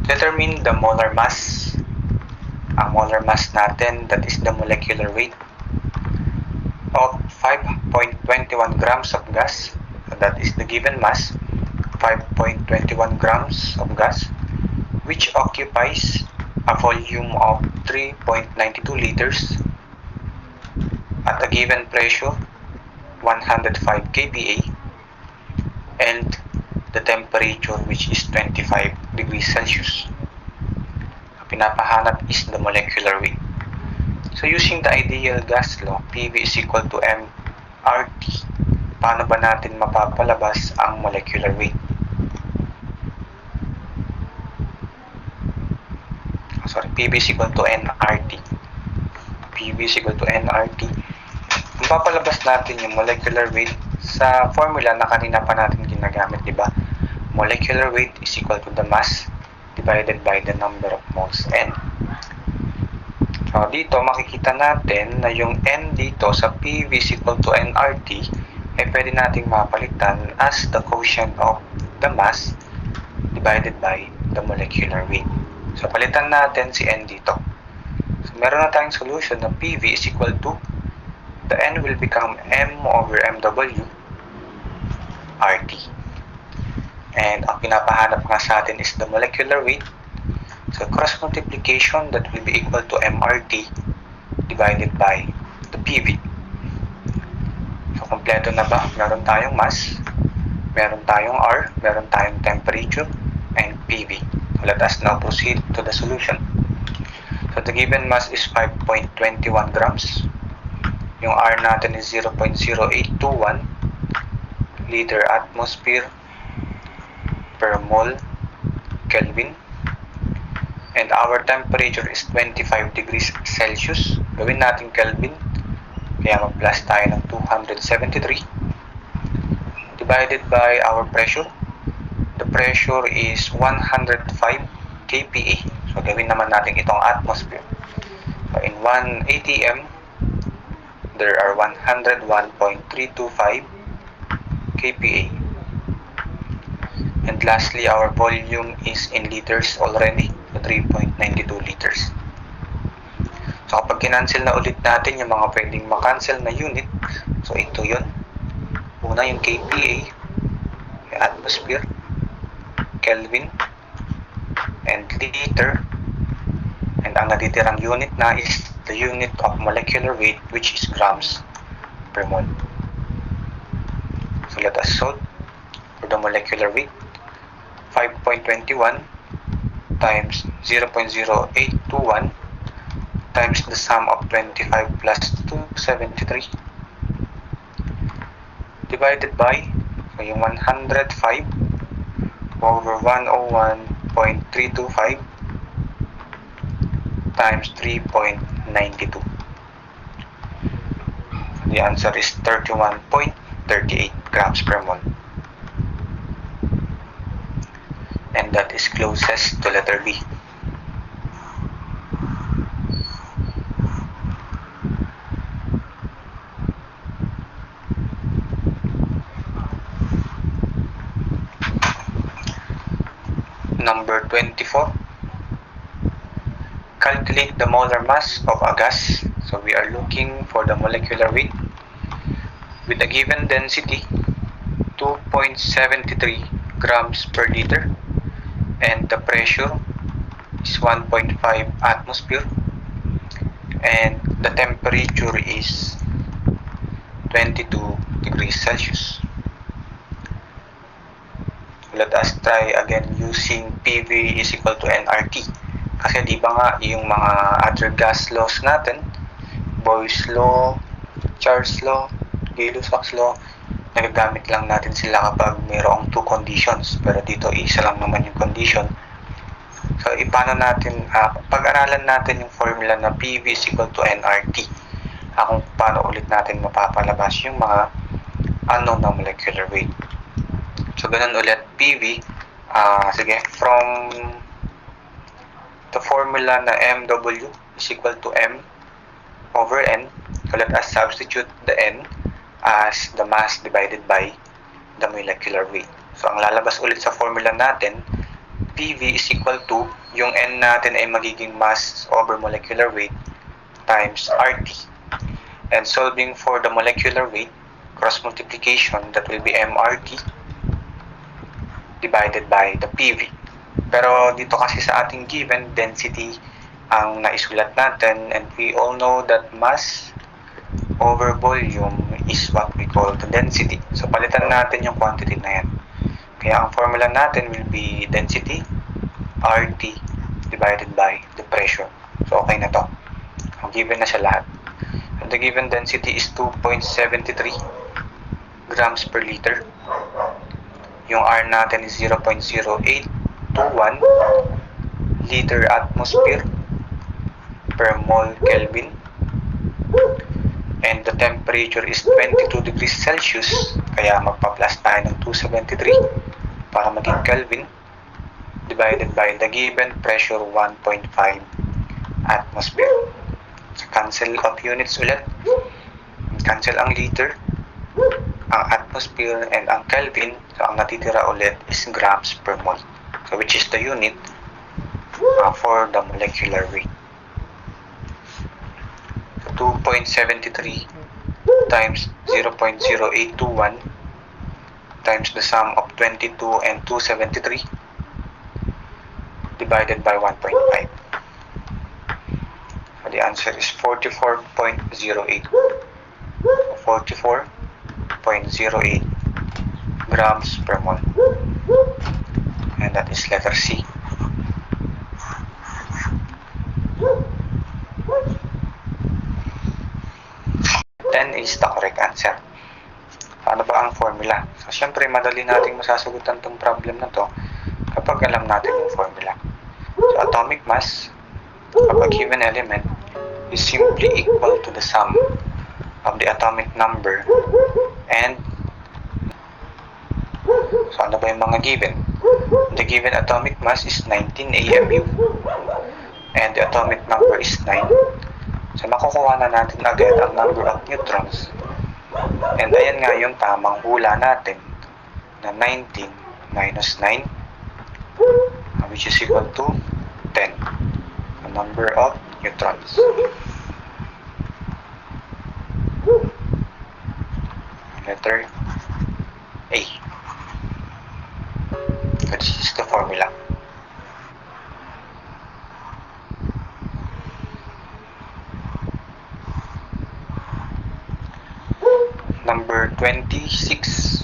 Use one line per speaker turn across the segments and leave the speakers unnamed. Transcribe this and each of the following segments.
Determine the molar mass. Ang molar mass natin, that is the molecular weight of 5.21 grams of gas. So that is the given mass, 5.21 grams of gas, which occupies a volume of 3.92 liters at a given pressure 105 kPa and the temperature which is 25 degrees Celsius. Pinapahanap is the molecular weight. So using the ideal gas law, PV is equal to mRT. Paano ba natin mapapalabas ang molecular weight? PV is equal to nRT. PV is equal to nRT. Mapapalabas natin yung molecular weight sa formula na kanina pa natin ginagamit, di ba? Molecular weight is equal to the mass divided by the number of moles N. So, dito makikita natin na yung N dito sa PV is equal to nRT ay pwede nating mapalitan as the quotient of the mass divided by the molecular weight. So, palitan natin si N dito. So, meron na tayong solution na PV is equal to the N will become M over MW RT. And ang pinapahanap nga sa atin is the molecular weight. So, cross multiplication that will be equal to MRT divided by the PV. So, kompleto na ba? Meron tayong mass, meron tayong R, meron tayong temperature, and PV. So, let us now proceed to the solution. So, the given mass is 5.21 grams. Yung R natin is 0.0821 liter atmosphere per mole Kelvin. And our temperature is 25 degrees Celsius. Gawin natin Kelvin. Kaya mag-plus tayo ng 273. Divided by our pressure. The pressure is 105 kPa. So, gawin naman natin itong atmosphere. So, in 1 atm, there are 101.325 kPa. And lastly, our volume is in liters already. So, 3.92 liters. So, kapag kinancel na ulit natin yung mga pwedeng makancel na unit, so ito yun. Una yung kPa, yung atmosphere, Kelvin, and liter. And ang natitirang unit na is the unit of molecular weight, which is grams per mole. So, let us solve for the molecular weight. 5.21 times 0.0821 times the sum of 25 plus 273 divided by yung 105 over 101.325 times 3.92. The answer is 31.38 grams per mole. And that is closest to letter B. Number 24. Calculate the molar mass of a gas. So we are looking for the molecular weight with a given density 2.73 grams per liter. And the pressure is 1.5 atmosphere and the temperature is 22 degrees Celsius. Let us try again using PV is equal to nRT. Kasi di ba nga yung mga other gas laws natin, Boyle's law, Charles law, Gay-Lussac's law, nagagamit lang natin sila kapag mayroong two conditions. Pero dito, isa lang naman yung condition. So, paano natin, pag-aralan natin yung formula na PV is equal to nRT. Kung paano ulit natin mapapalabas yung mga unknown na molecular weight. So, ganun ulit, PV, sige, from the formula na MW is equal to M over N. So, let us substitute the N as the mass divided by the molecular weight. So, ang lalabas ulit sa formula natin, PV is equal to, yung N natin ay magiging mass over molecular weight times RT. And solving for the molecular weight, cross multiplication, that will be MRT divided by the PV. Pero dito kasi sa ating given density ang naisulat natin, and we all know that mass over volume is what we call the density. So palitan natin yung quantity na yan. Kaya ang formula natin will be density RT divided by the pressure. So okay na to. Given na siya lahat. And the given density is 2.73 grams per liter. Yung R natin is 0.0821 liter atmosphere per mole Kelvin. And the temperature is 22 degrees Celsius, kaya magpa-plus tayo ng 273 para maging Kelvin, divided by the given pressure 1.5 atmosphere. So cancel of units ulit. Cancel ang liter, ang atmosphere, and ang Kelvin. So ang natitira ulit is grams per mole. So which is the unit for the molecular weight. 2.73 times 0.0821 times the sum of 22 and 273 divided by 1.5. So the answer is 44.08. 44.08 grams per mole. And that is letter C. Is the correct answer. Ano ba ang formula? So, syempre, madali nating masasagutan tong problem na to kapag alam natin yung formula. So, atomic mass of a given element is simply equal to the sum of the atomic number and so, ano ba yung mga given? The given atomic mass is 19 AMU and the atomic number is 9. So, makukuha na natin agad ang number of neutrons. And ayan nga yung tamang hula natin na 19 minus 9, which is equal to 10. The number of neutrons. Letter A. So, this is the formula. Number 26.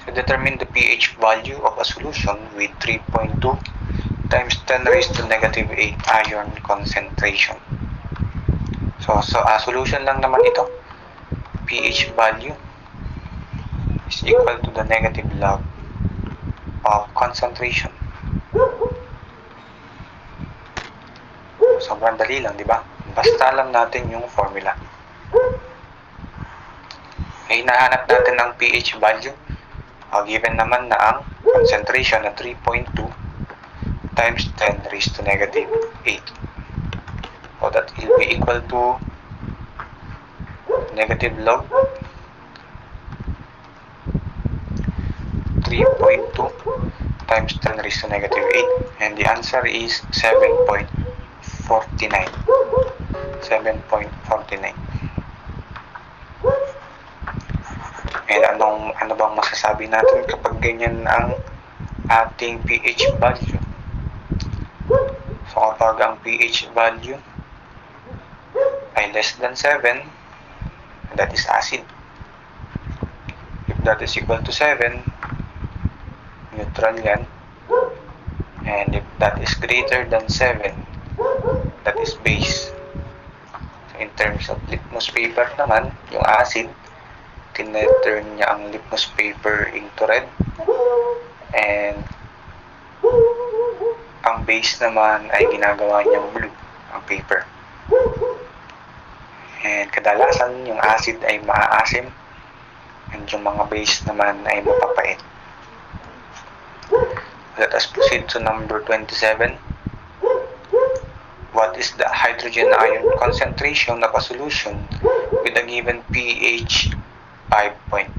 So determine the pH value of a solution with 3.2 times 10 raised to negative 8 ion concentration. So solution lang naman ito. pH value is equal to the negative log of concentration. Sobrang dali lang, di ba? Basta alam natin yung formula. Hinahanap natin ang pH value. Given naman na ang concentration na 3.2 times 10 raised to negative 8. So that will be equal to negative log 3.2 times 10 raised to negative 8. And the answer is 7.49. 7.49. And ano bang masasabi natin kapag ganyan ang ating pH value? So kapag ang pH value ay less than 7, that is acid. If that is equal to 7, neutral yan. And if that is greater than 7, that is base. So in terms of litmus paper naman, yung acid, tineturn niya ang litmus paper into red, and ang base naman ay ginagawa niyang blue ang paper. And kadalasan yung acid ay maaasim and yung mga base naman ay mapapait. Let us proceed to number 27. What is the hydrogen ion concentration of a solution with a given pH 5.5?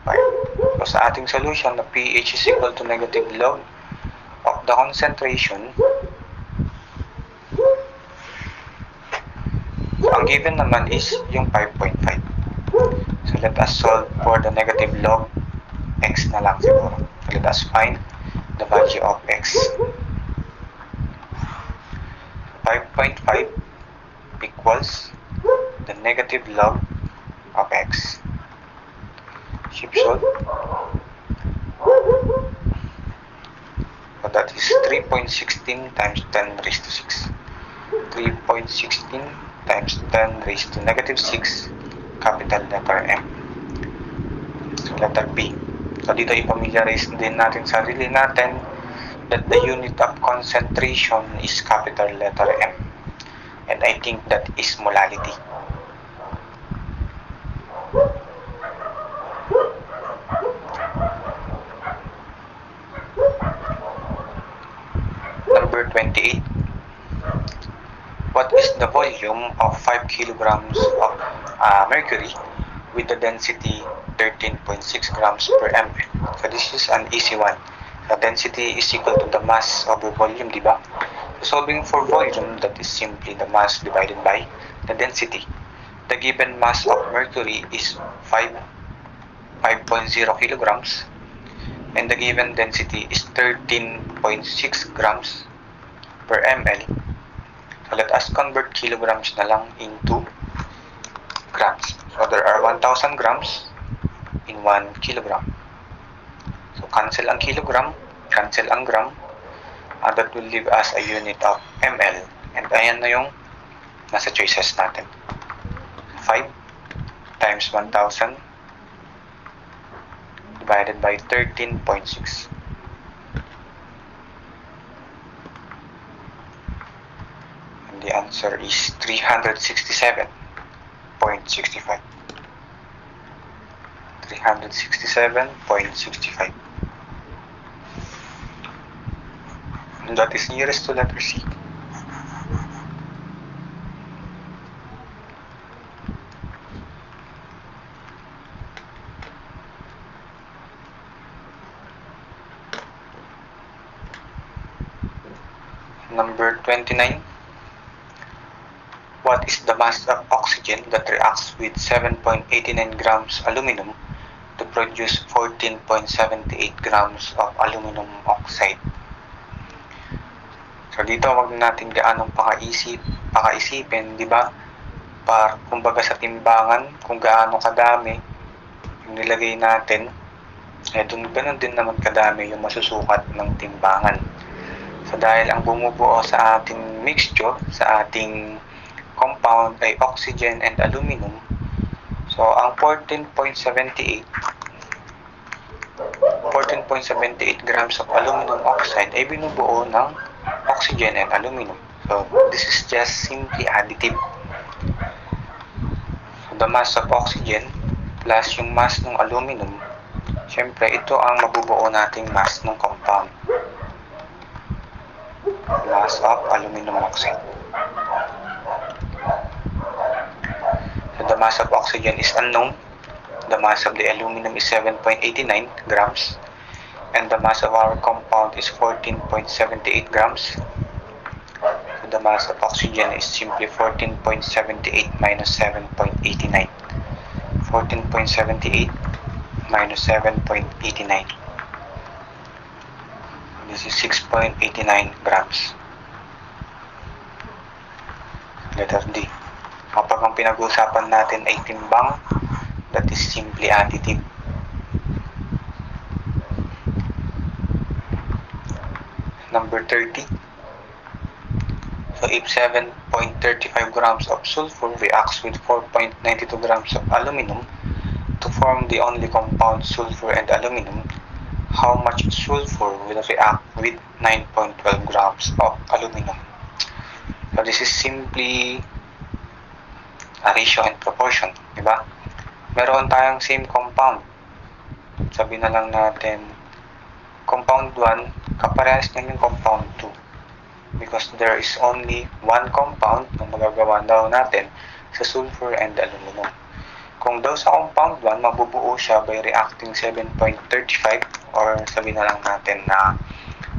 So sa ating solution, na pH is equal to negative log of the concentration, ang given naman is yung 5.5. So let us solve for the negative log x na lang siguro. So let us find the value of x. 5.5 equals the negative log of x. Shift solve. So that is 3.16 times 10 raised to 6. 3.16 times 10 raised to negative 6, capital letter M. So letter B. So dito i-familiarize din natin sarili natin that the unit of concentration is capital letter M. And I think that is molality. Number 28. What is the volume of 5 kilograms of mercury with the density 13.6 grams per ml? So this is an easy one. The density is equal to the mass over volume, di ba? So solving for volume, that is simply the mass divided by the density. The given mass of mercury is 5.0 kilograms and the given density is 13.6 grams per ml. So let us convert kilograms na lang into grams. So there are 1,000 grams in 1 kilogram. So cancel ang kilogram, cancel ang gram. That will leave us a unit of ml. And ayan na yung nasa choices natin. 5 times 1,000 divided by 13.6. And the answer is 367.65. 367.65. And that is nearest to letter C. Number 29. What is the mass of oxygen that reacts with 7.89 grams aluminum to produce 14.78 grams of aluminum oxide? So dito wag natin gaanong pakaisipin, di ba? Kumbaga sa timbangan, kung gaano kadami yung nilagay natin, ganun din naman kadami yung masusukat ng timbangan. So dahil ang bumubuo sa ating mixture, sa ating compound ay oxygen and aluminum, so ang 14.78 grams of aluminum oxide ay binubuo ng oxygen and aluminum. So this is just simply additive. So the mass of oxygen plus yung mass ng aluminum, syempre ito ang mabubuo nating mass ng compound. Mass of aluminum oxide. So the mass of oxygen is unknown. The mass of the aluminum is 7.89 grams. And the mass of our compound is 14.78 grams. So the mass of oxygen is simply 14.78 minus 7.89. 14.78 minus 7.89. This is 6.89 grams. Letter D. Kapag ang pinag-uusapan natin ay timbang, that is simply additive. Number 30. So if 7.35 grams of sulfur reacts with 4.92 grams of aluminum to form the only compound sulfur and aluminum, how much sulfur will react with 9.12 grams of aluminum? So this is simply a ratio and proportion, di ba? Meron tayong same compound. Sabi na lang natin, compound 1, kaparehas na yung compound 2. Because there is only one compound na magagawa daw natin sa sulfur and aluminum. Kung daw sa compound 1, mabubuo siya by reacting 7.35 or sabi na lang natin na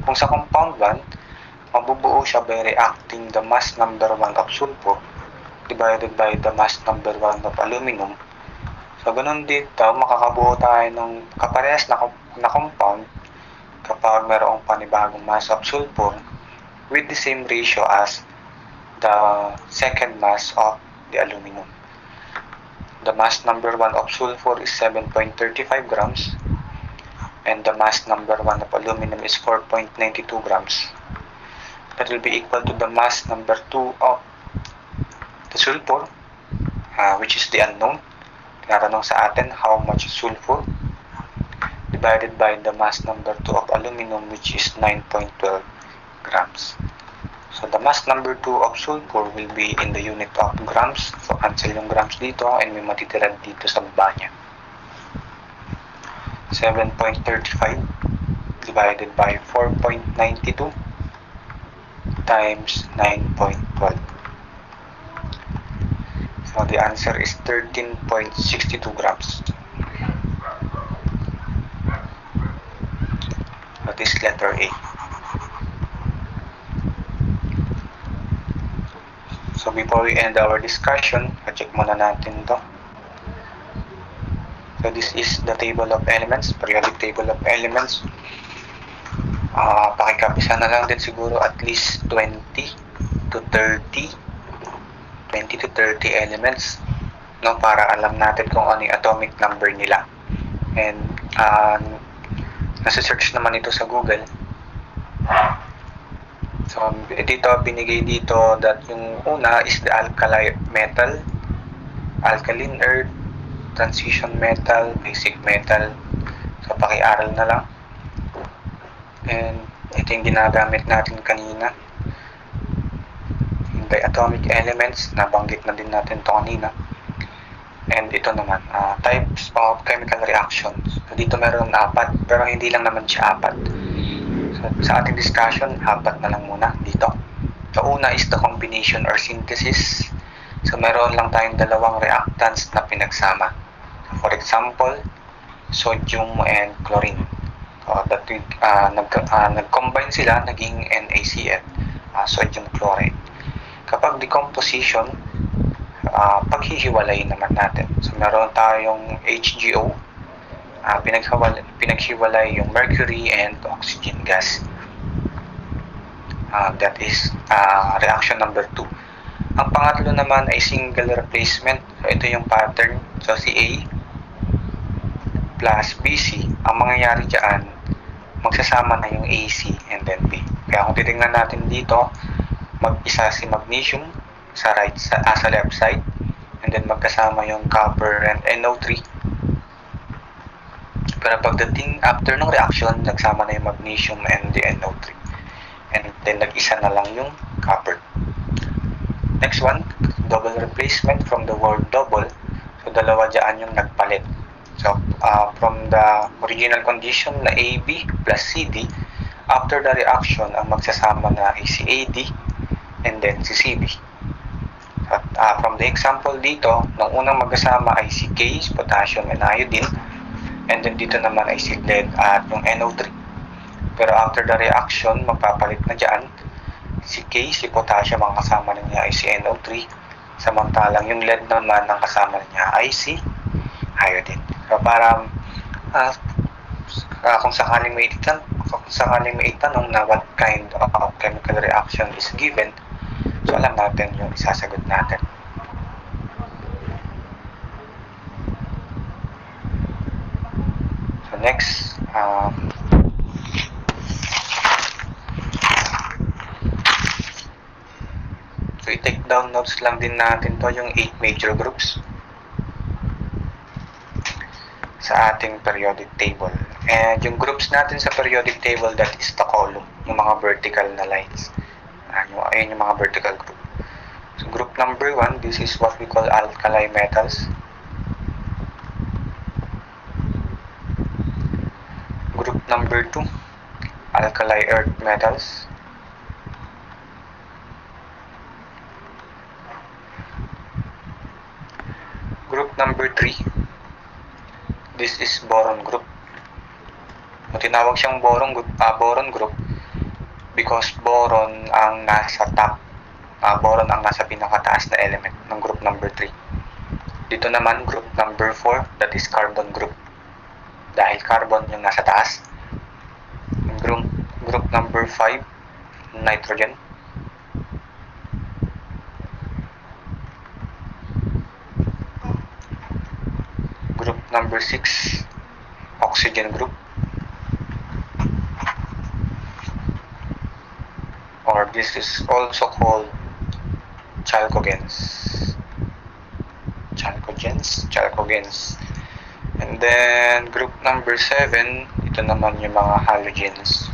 Kung sa compound 1, mabubuo siya by reacting the mass number 1 of sulfur divided by the mass number 1 of aluminum. So, ganun dito, makakabuo tayo ng kaparehas na compound kapag mayroong panibagong mass of sulfur with the same ratio as the second mass of the aluminum. The mass number 1 of sulfur is 7.35 grams and the mass number 1 of aluminum is 4.92 grams. That will be equal to the mass number 2 of the sulfur, which is the unknown. Tinatanong sa atin how much sulfur divided by the mass number 2 of aluminum, which is 9.12 grams. So the mass number 2 of sulfur will be in the unit of grams. So cancel yung grams dito and may matitira dito sa baba niya. 7.35 divided by 4.92 times 9.12. So the answer is 13.62 grams. That is letter A. So before we end our discussion, check muna natin to. So this is the table of elements, periodic table of elements. Pakikapisa na lang din siguro at least 20 to 30 elements, no, para alam natin kung ano yung atomic number nila. And nasa-search naman ito sa Google. So dito binigay dito that yung una is the alkali metal, alkaline earth, transition metal, basic metal. So paki-aral na lang. And ito yung ginagamit natin kanina. Yung diatomic elements, nabanggit na din natin ito kanina. And ito naman, types of chemical reactions. So dito meron 4, pero hindi lang naman siya 4. So sa ating discussion, 4 na lang muna dito. So una is the combination or synthesis. So meron lang tayong dalawang reactants na pinagsama. For example, sodium and chlorine. That nag-combine sila, naging NaCl, sodium chloride. Kapag decomposition, paghihiwalay naman natin. So meron tayong HGO, pinaghiwalay yung mercury and oxygen gas. That is reaction number 2. Ang pangatlo naman ay single replacement. So ito yung pattern. So si A plus BC, ang mangyayari dyan, magsasama na yung AC and then B. Kaya kung titingnan natin dito, mag-isa si magnesium sa left side, and then magkasama yung copper and NO3. Pero pagdating after ng reaction, nagsama na yung magnesium and the NO3. And then nag-isa na lang yung copper. Next one, double replacement from the word double. So dalawa dyan yung nagpalit. So, from the original condition na AB plus CD, after the reaction, ang magsasama na ay si AD and then si CD. At from the example dito, ng unang magkasama ay si K, potassium and iodine, and then dito naman ay si lead at yung NO3. Pero after the reaction, magpapalit na dyan, si K, si potassium, ang kasama niya ay si NO3, samantalang yung lead naman ang kasama niya ay si iodine. So para kung sakaling may itanong na what kind of chemical reaction is given, so alam natin yung isasagot natin. So next, so i-take down notes lang din natin to yung 8 major groups sa ating periodic table. And yung groups natin sa periodic table, that is the column, yung mga vertical na lines. Ayun yung mga vertical group. So group number 1, this is what we call alkali metals. Group number 2, alkali earth metals. Group number 3, this is boron group. Kung tinawag siyang boron group, because boron ang nasa pinakataas na element ng group number 3. Dito naman, group number 4, that is carbon group. Dahil carbon yung nasa taas. Group number 5, nitrogen. Group number 6, oxygen group. Or this is also called chalcogens. And then group number 7, ito naman yung mga halogens.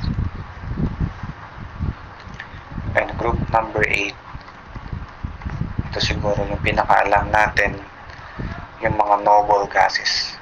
And group number 8, ito siguro yung pinakaalam natin, yung mga noble gases.